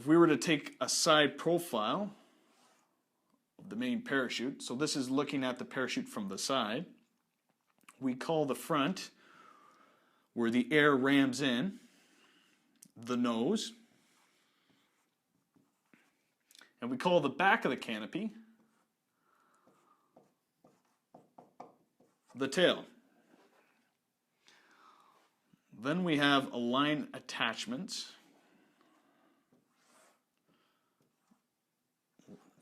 If we were to take a side profile of the main parachute, so this is looking at the parachute from the side, we call the front, where the air rams in, the nose, and we call the back of the canopy the tail. Then we have align attachments,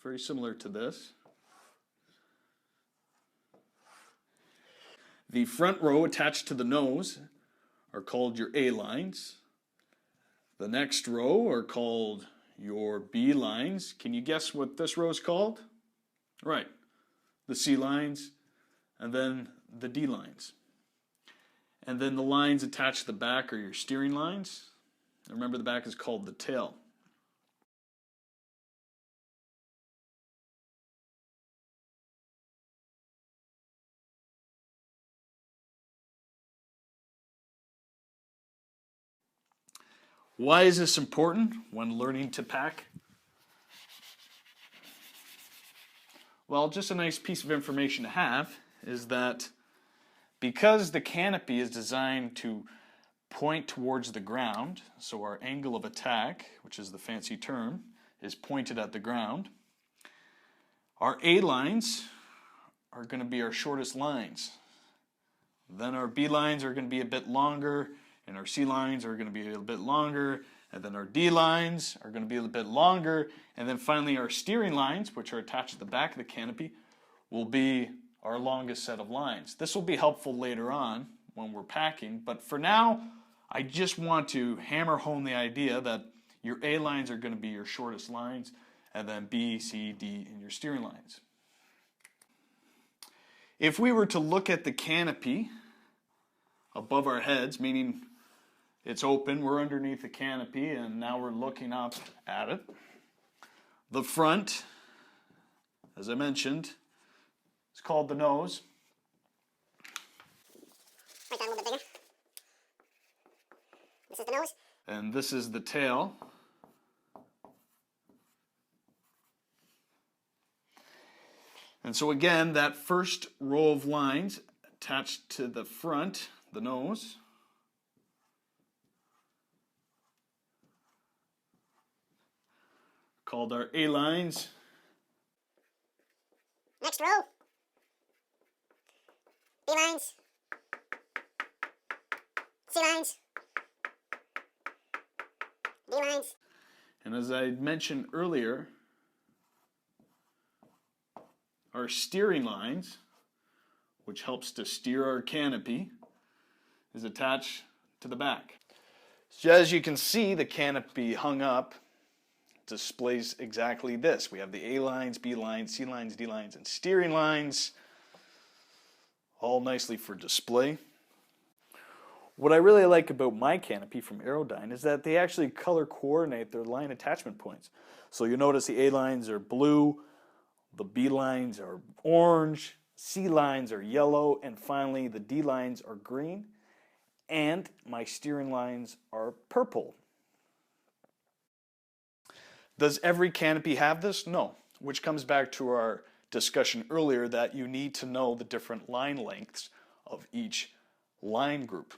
very similar to this. The front row attached to the nose are called your A lines. The next row are called your B lines. Can you guess what this row is called? Right, the C lines, and then the D lines. And then the lines attached to the back are your steering lines. And remember, the back is called the tail. Why is this important when learning to pack? Well, just a nice piece of information to have is that because the canopy is designed to point towards the ground, so our angle of attack, which is the fancy term, is pointed at the ground, our A lines are going to be our shortest lines. Then our B lines are going to be a bit longer, and our C lines are going to be a little bit longer, and then our D lines are going to be a little bit longer, and then finally our steering lines, which are attached to the back of the canopy, will be our longest set of lines. This will be helpful later on when we're packing, but for now, I just want to hammer home the idea that your A lines are going to be your shortest lines, and then B, C, D, and your steering lines. If we were to look at the canopy above our heads, meaning it's open, we're underneath the canopy, and now we're looking up at it. The front, as I mentioned, is called the nose. Write down a little bit bigger. This is the nose. And this is the tail. And so again, that first row of lines attached to the front, the nose, called our A lines. Next row. B lines. C lines. D lines. And as I mentioned earlier, our steering lines, which helps to steer our canopy, is attached to the back. So as you can see, the canopy hung up displays exactly this. We have the A lines, B lines, C lines, D lines, and steering lines, all nicely for display. What I really like about my canopy from Aerodyne is that they actually color coordinate their line attachment points. So you'll notice the A lines are blue, the B lines are orange, C lines are yellow, and finally the D lines are green, and my steering lines are purple. Does every canopy have this? No, which comes back to our discussion earlier that you need to know the different line lengths of each line group.